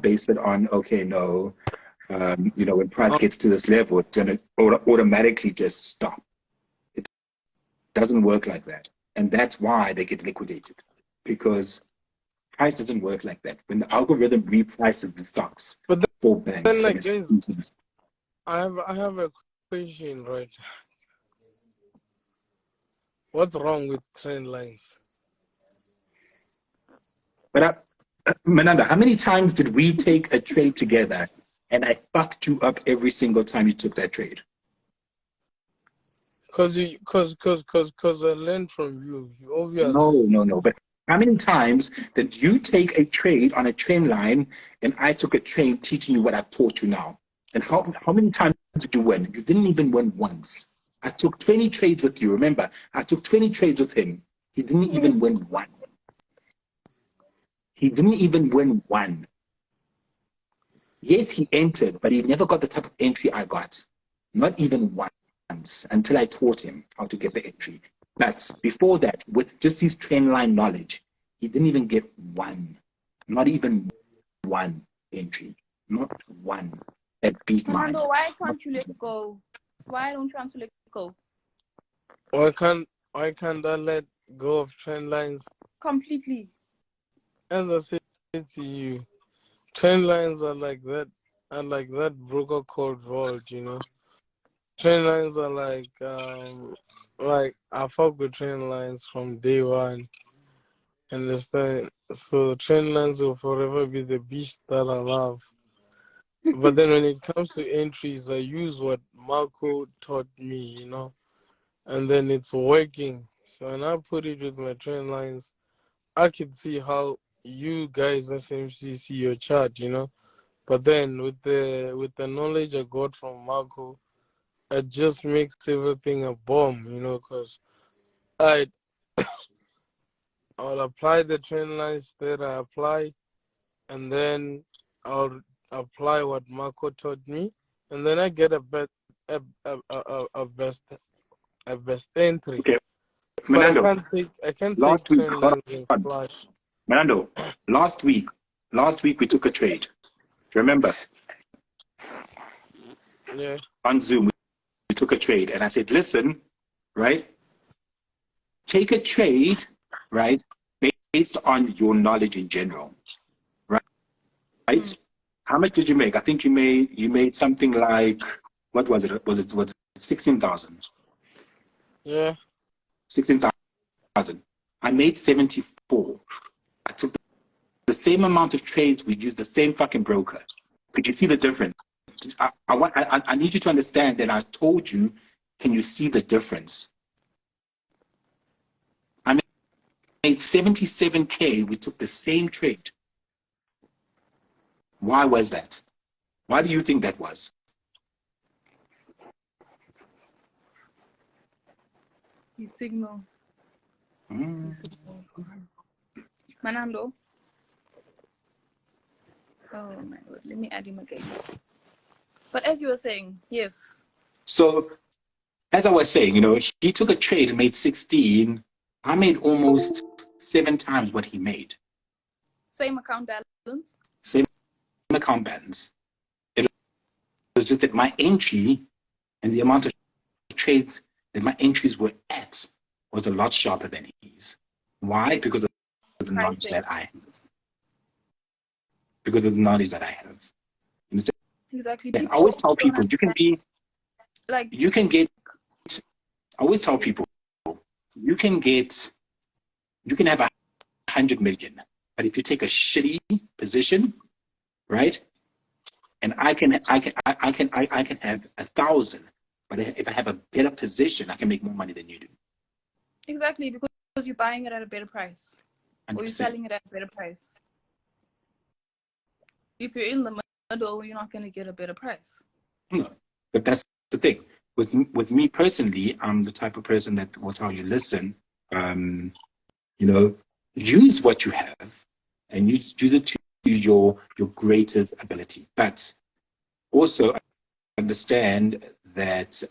base it on, okay, no, you know, when price gets to this level, it's going to automatically just stop. It doesn't work like that. And that's why they get liquidated, because price doesn't work like that. When the algorithm reprices the stocks for banks, then like, guys, I have a question, right? What's wrong with trend lines? But Mananda, how many times did we take a trade together and I fucked you up every single time you took that trade? Cause I learned from you. You obviously. No. But how many times did you take a trade on a trend line and I took a trade teaching you what I've taught you now? And how many times did you win? You didn't even win once. I took 20 trades with you. Remember, I took 20 trades with him. He didn't even win one. He didn't even win one. Yes, he entered, but he never got the type of entry I got. Not even once, until I taught him how to get the entry. But before that, with just his trend line knowledge, he didn't even get one. Not even one entry. Not one. That beat mine. Fernando, why can't you let go? Why don't you want to let go? Why can't I let go of trend lines? Completely. As I said to you, trend lines are like that broker code vault, you know. Trend lines are like I fuck with trend lines from day one. Understand? So trend lines will forever be the beast that I love. But then when it comes to entries, I use what Marco taught me, you know, and then it's working. So when I put it with my trend lines, I can see how you guys SMC see your chart, you know. But then with the knowledge I got from Marco, it just makes everything a bomb, you know, because I'll apply the trend lines that I apply, and then I'll apply what Marco taught me, and then I get a best entry. Okay, But Manando, I can't take last week, trend lines and flash. Manando, last week we took a trade. Do you remember? Yeah. On Zoom, we took a trade, and I said, listen, right? Take a trade, right, based on your knowledge in general, right? How much did you make? I think you made something like, what was it? Was it 16,000? Yeah. 16,000. I made 74. I took the same amount of trades. We used the same fucking broker. Could you see the difference? I need you to understand that I told you. Can you see the difference? I made 77K. We took the same trade. Why was that? Why do you think that was? His signal. Manando. Oh my God. Let me add him again. But as you were saying, yes. So, as I was saying, you know, he took a trade and made 16. I made almost 7 times what he made. Same account balance? Same account balance. It was just that my entry and the amount of trades that my entries were at was a lot sharper than his. Why? Because of the knowledge that I have. Because of the knowledge that I have. Exactly. I always tell people, I always tell people, you can have 100 million, but if you take a shitty position, right? And I can have 1,000, but if I have a better position, I can make more money than you do. Exactly, because you're buying it at a better price, 100%. or you're selling it at a better price. If you're in the middle, you're not going to get a better price. No, but that's the thing. With me personally, I'm the type of person that will tell you, listen, you know, use what you have and use it to your greatest ability. But also understand that,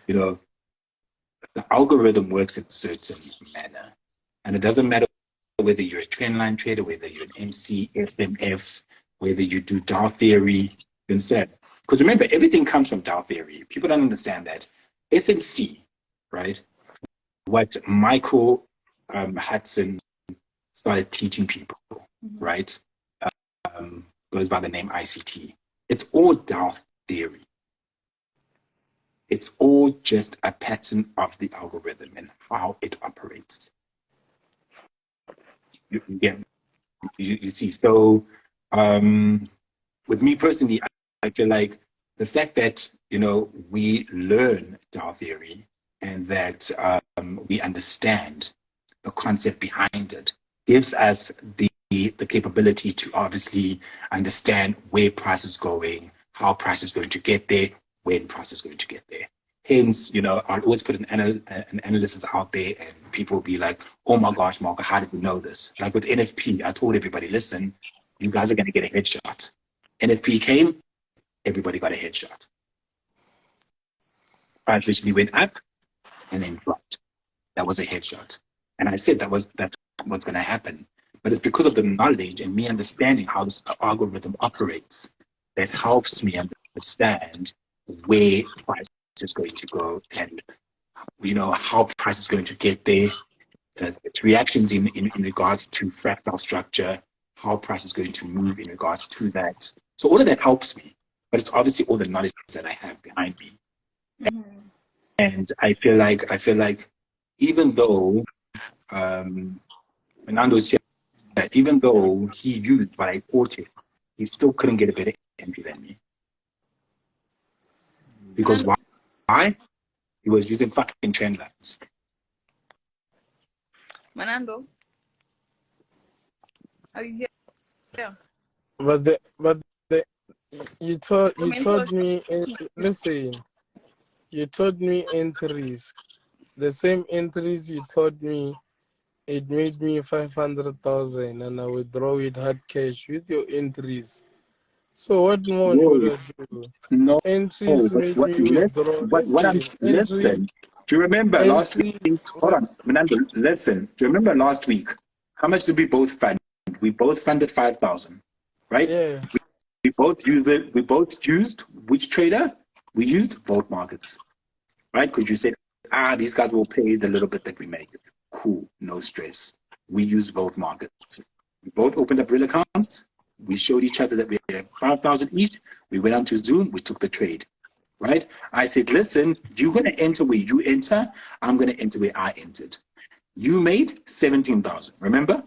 you know, the algorithm works in a certain manner. And it doesn't matter whether you're a trendline trader, whether you're an MC, SMF, whether you do Dow Theory, instead. Because remember, everything comes from Dow Theory. People don't understand that. SMC, right? What Michael Hudson started teaching people, right? Goes by the name ICT. It's all Dow Theory. It's all just a pattern of the algorithm and how it operates. You see. So with me personally, I feel like the fact that, we learn Dow Theory and that we understand the concept behind it gives us the capability to obviously understand where price is going, how price is going to get there, when price is going to get there. Hence, I'll always put an analysis out there and people will be like, oh my gosh, Marco, how did you know this? Like with NFP, I told everybody, listen, you guys are going to get a headshot. NFP came, everybody got a headshot. Price literally went up and then dropped. That was a headshot. And I said that's what's going to happen. But it's because of the knowledge and me understanding how this algorithm operates that helps me understand where price is going to go and, how price is going to get there, its reactions in regards to fractal structure, how price is going to move in regards to that. So all of that helps me, but it's obviously all the knowledge that I have behind me. And I feel like even though Fernando's here, even though he used what I taught him, he still couldn't get a better entry than me. Because why? He was using fucking trend lines. Manando, are you here? Yeah. You taught me. Listen, you taught me entries. The same entries you taught me, it made me 500,000, and I withdraw with hard cash with your entries. So what more should I do? No. Entries made me withdraw. Listen. Do you remember last week? Hold on, Menando, listen. Do you remember last week? How much did we both fund? We both funded 5,000, right? Yeah. We both used it. We both used which trader? We used Vote Markets, right? Because you said, these guys will pay the little bit that we make. Cool, no stress. We use Vote Markets. We both opened up real accounts. We showed each other that we had 5,000 each. We went on to Zoom. We took the trade, right? I said, listen, you're going to enter where you enter. I'm going to enter where I entered. You made 17,000, remember?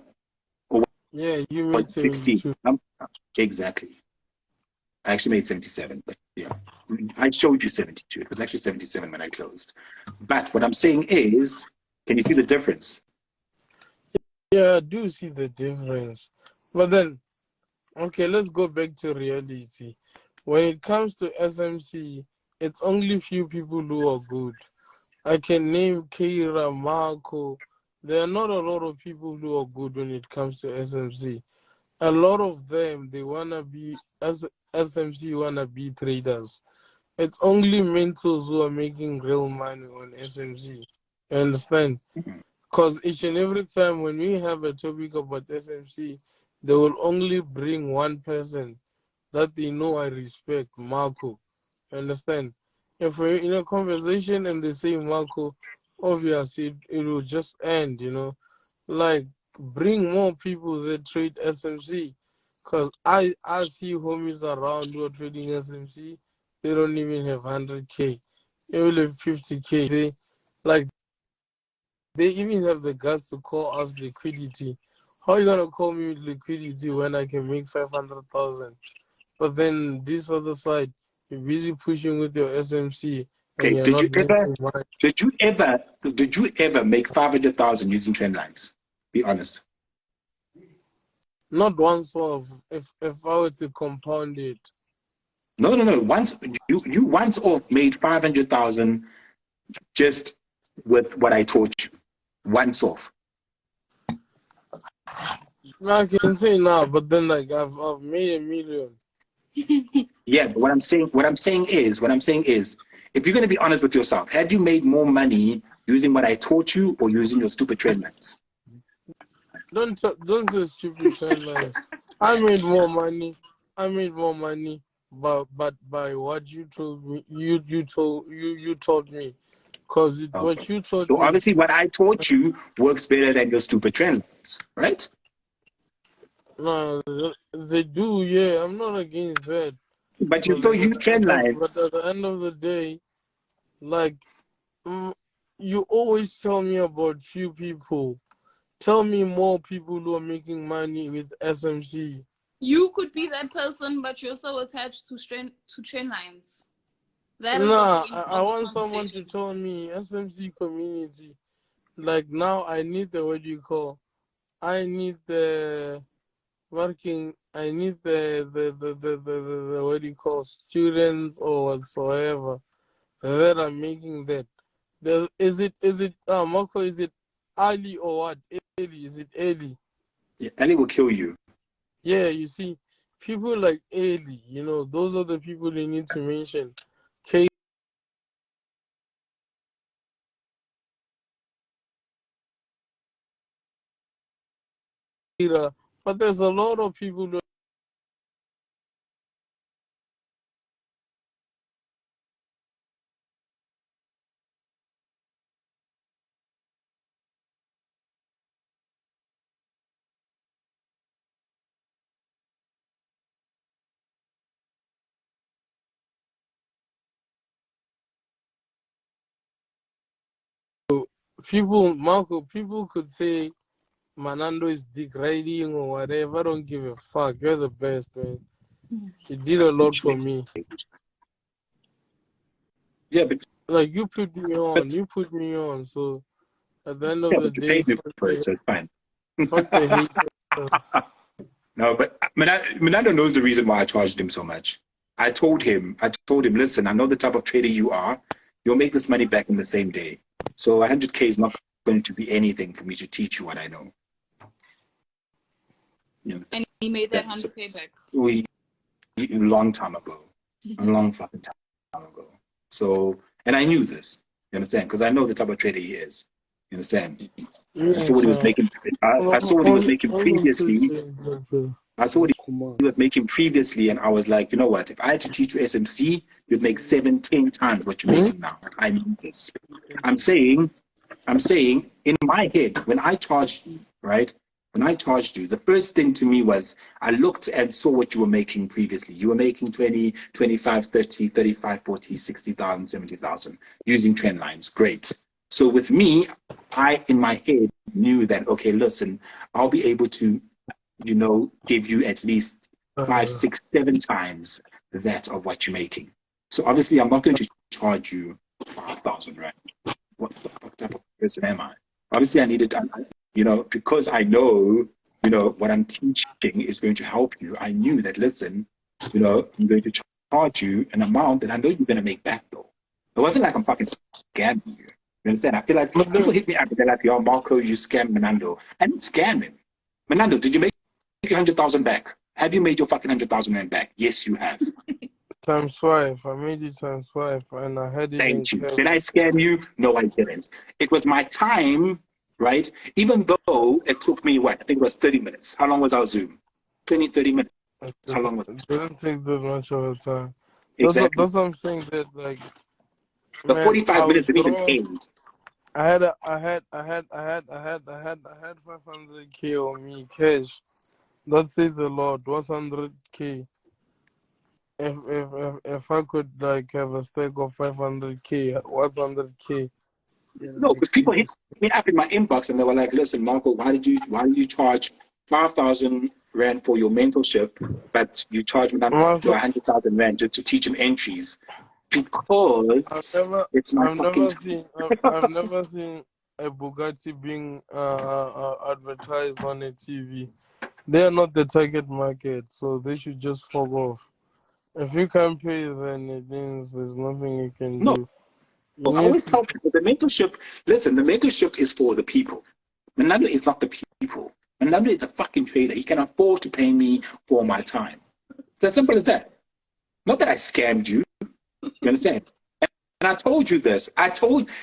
Or yeah, you made 16. Exactly. I actually made 77, but yeah. I showed you 72. It was actually 77 when I closed. But what I'm saying is, can you see the difference? Yeah, I do see the difference. But then, okay, let's go back to reality. When it comes to SMC, it's only few people who are good. I can name Kyra, Marco. There are not a lot of people who are good when it comes to SMC. A lot of them, they wanna be SMC wanna be traders. It's only mentors who are making real money on SMC. You understand? Because each and every time when we have a topic about SMC, they will only bring one person that they know I respect, Marco. You understand? If we're in a conversation and they say Marco, obviously it will just end, Like, bring more people that trade SMC. Because I see homies around who are trading SMC, they don't even have 100K. They only have 50K. They even have the guts to call us liquidity. How are you gonna call me liquidity when I can make 500,000? But then this other side, you're busy pushing with your SMC, and Okay, you're not making money. Did you ever make 500,000 using trend lines? Be honest. Not once off. If I were to compound it. No. Once you once off made 500,000 just with what I taught you. Once off. I can say now, but then I've made 1 million. Yeah, but what I'm saying is, if you're gonna be honest with yourself, had you made more money using what I taught you or using your stupid trend lines? Don't say stupid trend lines. I made more money. I made more money, but by what you told me, you told me, because Okay. what you told So me. obviously what I taught you works better than your stupid trend lines, right? No, they do. Yeah, I'm not against that. But you But still use trend but lines. at the end of the day, like, you always tell me about few people. Tell me more people who are making money with SMC. You could be that person, but you're so attached to trend lines. That is the Nah, point I of the want someone to conversation. tell me SMC community. Like now, I need the what do you call? I need the working. I need the what do you call students or whatsoever that are making that. Is it Marco? Is it Ali or what? Ali? Is it Ali? Yeah, Ali will kill you. Yeah, you see, people like Ali, those are the people you need to mention. Kira, but there's a lot of people who Marco, people could say Manando is degrading or whatever. I don't give a fuck. You're the best, man. You did a lot for me. Yeah, but Like you put me but on. So at the end of yeah, the but you day, paid me for it, so it's fine. fuck the haters. No, but Menando knows the reason why I charged him so much. I told him, listen, I know the type of trader you are. You'll make this money back in the same day. So 100K is not going to be anything for me to teach you what I know. You understand? And he made that Yeah, so 100K back. a long time ago, a long fucking time ago. So, and I knew this. You understand? Because I know the type of trader he is. You understand? I saw Yeah, what he was so making. I saw what he was making previously. I saw what he was making previously, and I was like, you know what? If I had to teach you SMC, you'd make 17 times what you're making now. I need this. I'm saying, in my head, when I charged you, right? When I charged you, the first thing to me was I looked and saw what you were making previously. You were making 20, 25, 30, 35, 40, 60,000, 70,000 using trend lines. Great. So with me, I, in my head, knew that, okay, listen, I'll be able to, give you at least 5, 6, 7 times that of what you're making. So obviously, I'm not going to charge you 5,000 rand. What the fuck type of person am I? Obviously, I needed, because I know, what I'm teaching is going to help you. I knew that, listen, I'm going to charge you an amount that I know you're going to make back, though. It wasn't like I'm fucking scamming you. You understand? I feel like people hit me up and they're like, yo, Marco, you scammed Menando. I didn't scam him. Menando, did you make 100,000 back? Have you made your fucking 100,000 rand back? Yes, you have. Times 5. I made it times 5, and I had it in Thank you. cash. Did I scam you? No, I didn't. It was my time, right? Even though it took me, I think it was 30 minutes. How long was our Zoom? 20, 30 minutes. How long was it? It didn't take that much of a time. Exactly. That's what I'm saying. That like, The man, 45 I was minutes didn't even drawn. end. I had 500K on me cash. That says a lot. What's 100K? If I could like have a stake of 500K, what's 100K? No, because people hit me up in my inbox and they were like, listen, Marco, why did you charge 5,000 rand for your mentorship, but you charge me Marco, 100,000 rand to teach him entries? Because it's my fucking time. I've never seen a Bugatti being advertised on a TV. They are not the target market, so they should just fuck off. If you can't pay, then it means there's nothing you can No, do. I You need always to. tell people the mentorship is for the people. Menando is not the people. Menando is a fucking trader. He can afford to pay me for my time. It's as simple as that. Not that I scammed you. You understand? And I told you this.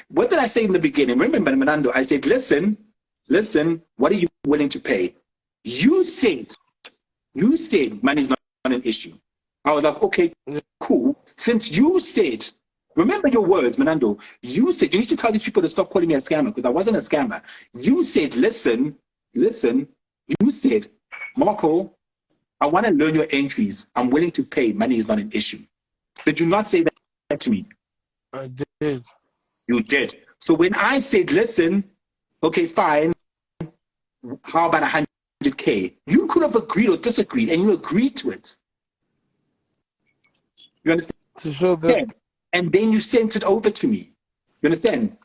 What did I say in the beginning? Remember, Menando, I said, listen, what are you willing to pay? You said money's not an issue. I was like, okay, cool. Since you said, remember your words, Manando, you said, you need to tell these people to stop calling me a scammer, because I wasn't a scammer. You said, listen, you said, Marco, I want to learn your entries. I'm willing to pay. Money is not an issue. Did you not say that to me? I did. You did. So when I said, listen, okay, fine, how about 100K? You could have agreed or disagreed, and you agreed to it. You understand? To show that. And then you sent it over to me. You understand?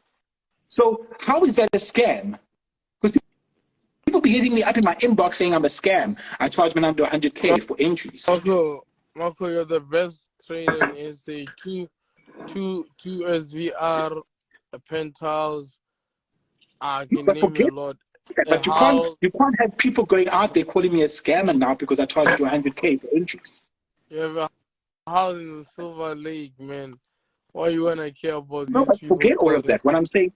So how is that a scam? Because people be hitting me up in my inbox saying I'm a scam. I charge Manando 100K for entries. Marco, you're the best trainer in SA. Two SVR, a penthouse. I can name a lot. But you can't have people going out there calling me a scammer now because I charged you 100K for entries. You have a house in the Silver Lake, man. Why you wanna care about No, these but people? forget all of that. What I'm saying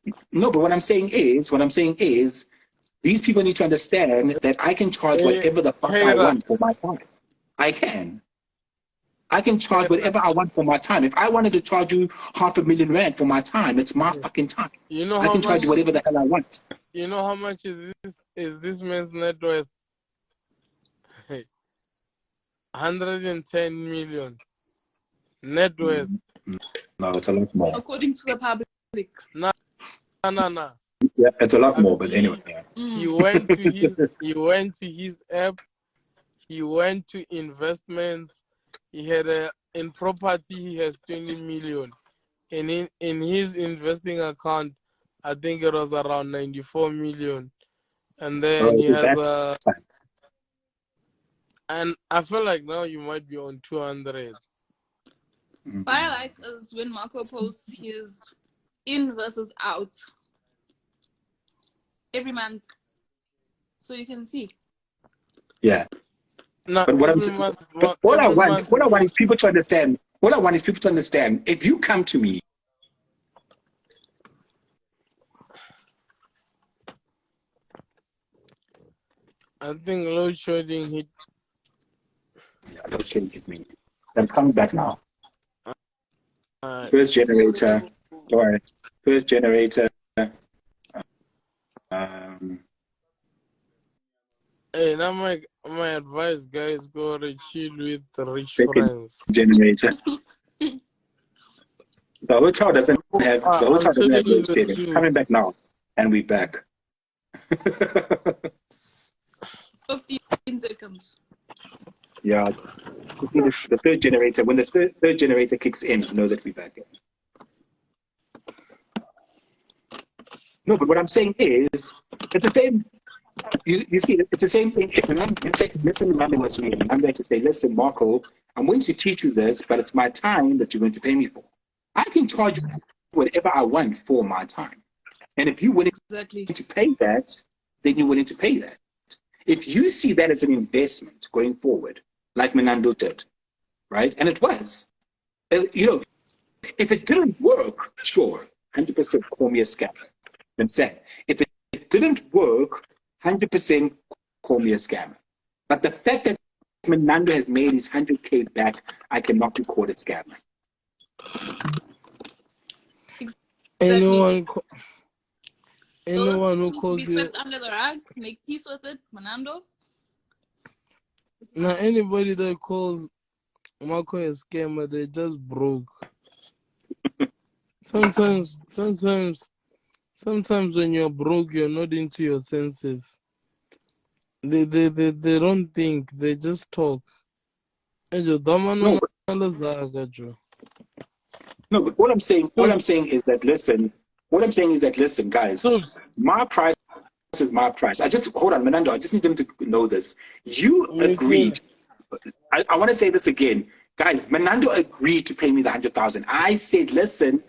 is, these people need to understand that I can charge whatever the fuck I want for my time. I can charge whatever I want for my time. If I wanted to charge you R500,000 Rand for my time, it's my fucking time. You know I can charge you whatever the hell I want. You know how much is this man's net worth? 110 million net worth. No, it's a lot more. According to the public. No. Yeah, it's a lot more, but anyway. Yeah. He went to his app. He went to investments. He had in property. He has 20 million, and in his investing account, I think it was around 94 million, and then he has and I feel like now you might be on 200. What I like is when Marco posts his in versus out every month, so you can see. Yeah. But what I'm saying, all I want is people to understand. All I want is people to understand. If you come to me, I think load shedding hit. Yeah, load shedding hit me. That's coming back now. First generator. Sorry. First generator. Hey, now my advice, guys, go to chill with rich friends. Generator. The hotel doesn't have load shedding. It's coming back now, and we're back. 15 seconds. Yeah, the third generator. When the third generator kicks in, know that we're back. No, but what I'm saying is, it's the same. You see, it's the same thing. Let's say Mandy was to me. I'm going to say, listen, Marco, I'm going to teach you this, but it's my time that you're going to pay me for. I can charge you whatever I want for my time. And if you're willing to pay that, then you're willing to pay that. If you see that as an investment going forward, like Menando did, right? And it was. You know, if it didn't work, sure, 100% call me a scammer. Understand? If it didn't work, 100% call me a scammer. But the fact that Menando has made his 100K back, I cannot be called a scammer. Anyone who calls be swept under the rug, make peace with it, Menando. Now, anybody that calls Marco a scammer, they're just broke. Sometimes when you're broke, you're not into your senses. They don't think, they just talk. No, but all I'm saying is that listen, guys, my price is my price. Hold on, Menando, I just need them to know this. You agreed. I want to say this again. Guys, Menando agreed to pay me the 100,000. I said, listen,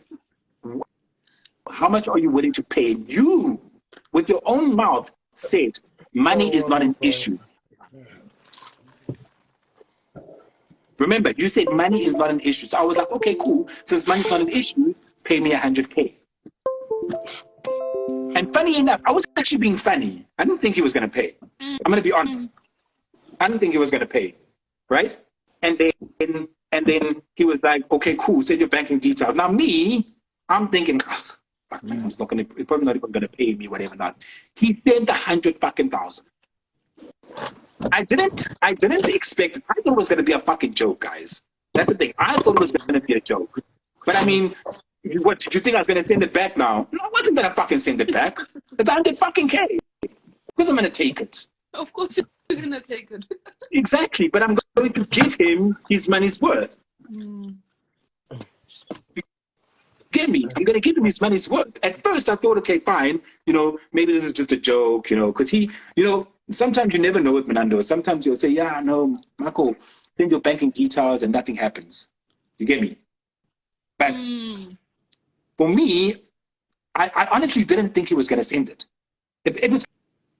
how much are you willing to pay? You, with your own mouth, said money is not an issue. Remember, you said money is not an issue. So I was like, okay, cool. Since money's not an issue, pay me 100K. And funny enough, I was actually being funny. I didn't think he was going to pay. I'm going to be honest. I didn't think he was going to pay, right? And then he was like, okay, cool, send your banking details. Now I'm thinking, fuck, man, he's probably not even gonna pay me, whatever not. He sent 100,000. I didn't expect it. I thought it was gonna be a fucking joke, guys. That's the thing. I thought it was gonna be a joke. But I mean, what did you think I was gonna send it back now? No, I wasn't gonna fucking send it back. It's 100,000. Of course I'm gonna take it. Of course you're gonna take it. Exactly, but I'm going to give him his money's worth. Get me? I'm going to give him his money's worth. At first, I thought, okay, fine, maybe this is just a joke, because he, sometimes you never know with Menando. Sometimes he'll say, yeah, no, Marco, send your banking details and nothing happens. You get me? But for me, I honestly didn't think he was going to send it. If it was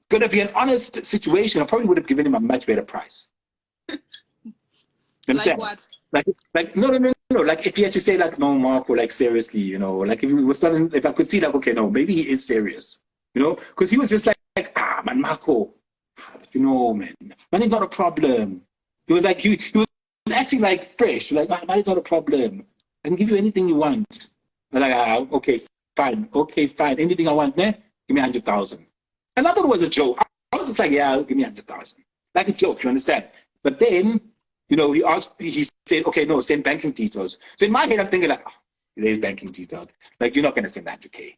going to be an honest situation, I probably would have given him a much better price. Like what? Like no. Like if he had to say like, no, Marco, like seriously, like if he was starting, if I could see like, okay, no, maybe he is serious, because he was just like, man, Marco, but man, money's not a problem. He was like, he was acting like fresh, like, money's not a problem. I can give you anything you want. I was like, okay, fine, anything I want, man, give me 100,000. And I thought it was a joke. I was just like, yeah, give me 100,000, like a joke, you understand? But then, he said, okay, no, send banking details. So in my head, I'm thinking like, there's banking details. Like, you're not going to send 100K.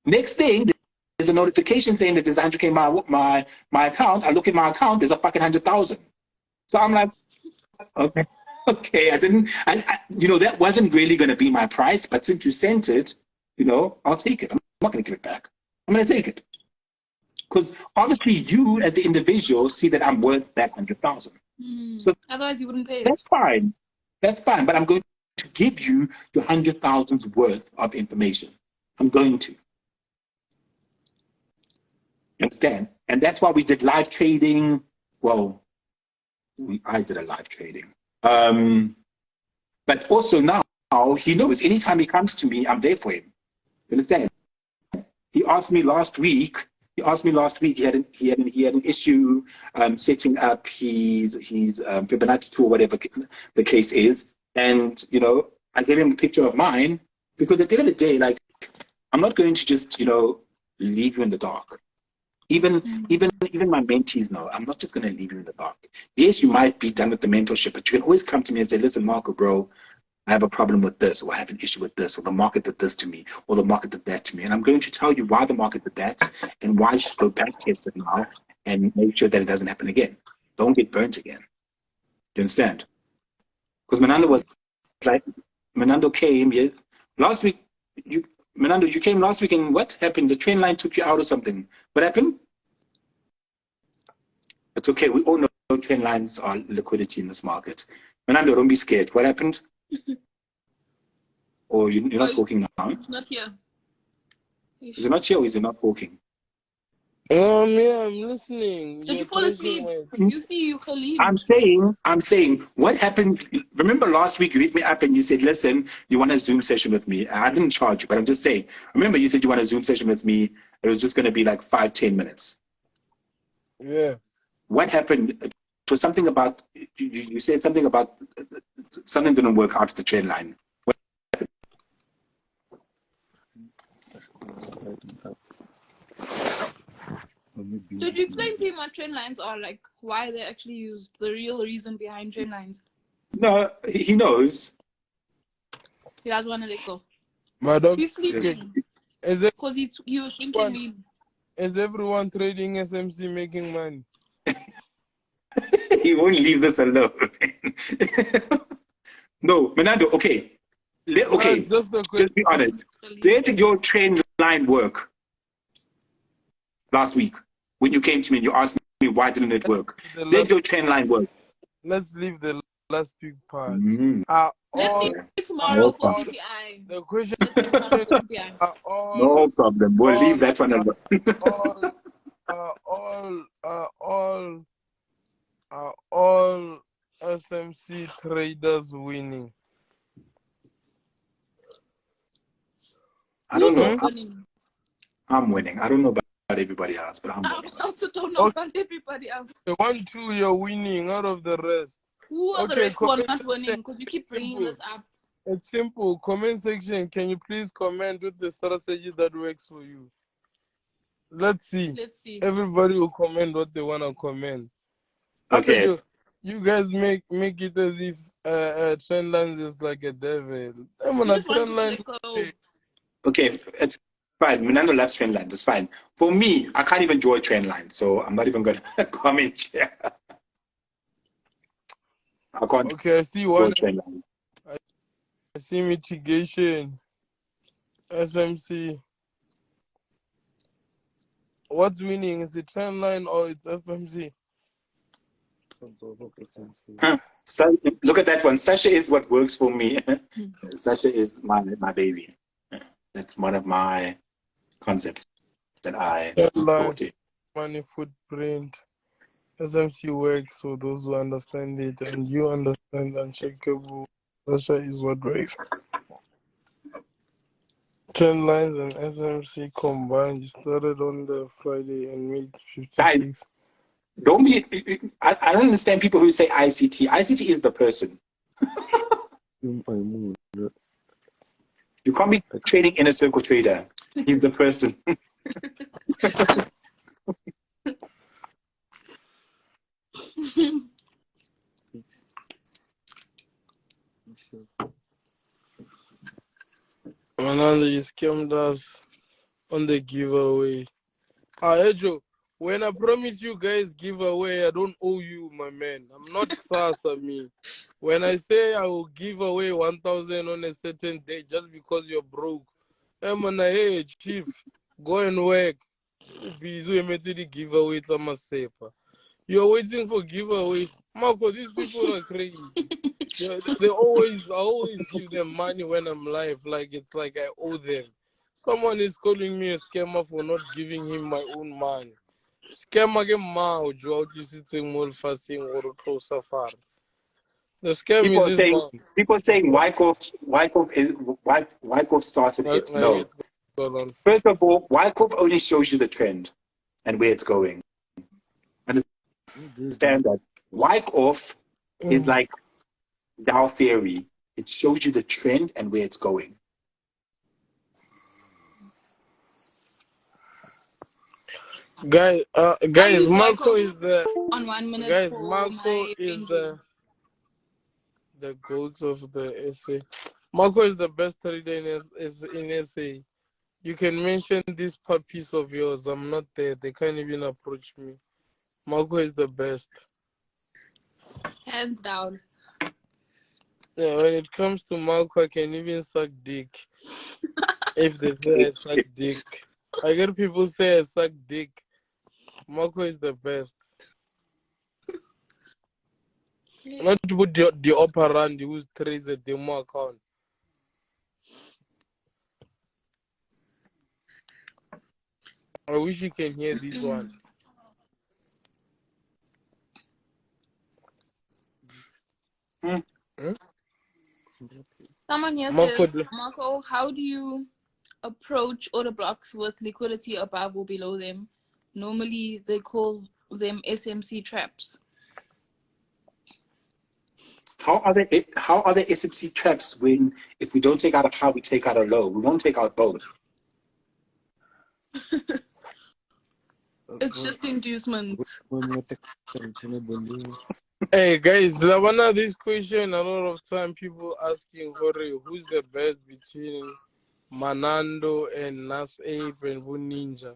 Next thing, there's a notification saying that there's 100K my account. I look at my account, there's a fucking 100,000. So I'm like, okay, that wasn't really going to be my price, but since you sent it, I'll take it. I'm not going to give it back. I'm going to take it. Because obviously you as the individual see that I'm worth that 100,000. So otherwise you wouldn't pay it. That's fine. But I'm going to give you your 100,000's worth of information. I'm going to. Understand? And that's why we did live trading. Well, I did a live trading. But also now he knows anytime he comes to me, I'm there for him. You understand? He asked me last week. He had an issue setting up his Fibonacci tool, whatever the case is, and I gave him a picture of mine because at the end of the day, like, I'm not going to just leave you in the dark. Even my mentees know I'm not just going to leave you in the dark. Yes, you might be done with the mentorship, but you can always come to me and say, listen, Marco, bro, I have a problem with this, or I have an issue with this, or the market did this to me, or the market did that to me. And I'm going to tell you why the market did that and why you should go back test it now and make sure that it doesn't happen again. Don't get burnt again. You understand? Because Menando came last week. Menando, you came last week and what happened? The trend line took you out or something. What happened? It's okay. We all know trend lines are liquidity in this market. Menando, don't be scared. What happened? Or you're not talking now? It's not here. Is it not here or is it not talking? Yeah, I'm listening. Did you fall asleep? You see, you leave. I'm saying, what happened? Remember last week you hit me up and you said, listen, you want a Zoom session with me? I didn't charge you, but I'm just saying. Remember you said you want a Zoom session with me. It was just going to be like 5-10 minutes. Yeah. What happened? It was something about, you said something about, something didn't work out at the trend line. What happened? Did you explain to him what trend lines are, like why they're actually used, the real reason behind trend lines? No, he knows. He doesn't want to let go. My dog. He's sleeping. Because he was thinking. Is everyone trading SMC making money? He won't leave this alone. No, Menando, okay. Just be honest. Did your trend line work last week when you came to me and you asked me why didn't it work? Did your trend line work? Let's leave the last week part. Let's see tomorrow for CPI. The question no problem. We'll leave that one alone. all SMC traders winning? I don't know. I'm winning. I don't know about everybody else, but I'm winning. I also don't know about everybody else. The 1-2 you're winning out of the rest. Who are the Okay, rest who are comment not winning? section. Because you keep It's bringing simple. this up. It's simple. Comment section. Can you please comment with the strategy that works for you? Let's see. Let's see. Everybody will comment what they wanna comment. Okay. You guys make it as if Trendlines is like a devil. I'm on You a just want to Trendline. let go. Okay, it's fine. Menando loves trend lines. It's fine. For me, I can't even draw a trend line, so I'm not even going to comment here. I can't Okay, I see draw one. a trend line. I see mitigation. SMC. What's winning? Is it Trendline or it's SMC? So look at that one. Sasha is what works for me. Sasha is my baby. That's one of my concepts that I brought in. Money footprint. SMC works for those who understand it, and you understand uncheckable. Sasha is what works. Trendlines and SMC combined started on the Friday and made 56. Don't be. I don't understand people who say ICT. ICT is the person. You can't be trading in a circle trader. He's the person. Mananda, you scammed us on the giveaway. Ejo, when I promise you guys giveaway, I don't owe you, my man. I'm not Sasa, me. When I say I will give away 1,000 on a certain day just because you're broke, I'm on hey, chief, go and work. Busy the giveaway to my saper. You're waiting for giveaway. Marco, these people are crazy. I always give them money when I'm live. Like it's like I owe them. Someone is calling me a scammer for not giving him my own money. Scammer get mad, Joe, you sitting more fasting or closer far. The scam is just gone. People saying Wyckoff started it. No. First of all, Wyckoff only shows you the trend and where it's going. Understand that Wyckoff is like Dow Theory. It shows you the trend and where it's going. Guys, Marco is the on 1 minute. Guys, Marco is the goat of the SA. Marco is the best trader in SA. You can mention this piece of yours. I'm not there. They can't even approach me. Marco is the best. Hands down. Yeah, when it comes to Marco, I can even suck dick. If they say I suck dick. I get people say I suck dick. Marco is the best. Not to put the operandi who trades a demo account. I wish you can hear this one. Someone here says, Marco, how do you approach order blocks with liquidity above or below them? Normally, they call them SMC traps. How are they SMC traps when if we don't take out a high, we take out a low? We won't take out both. It's just inducements. Hey guys, this question a lot of time people asking who's the best between Manando and Nas Ape and Ninja.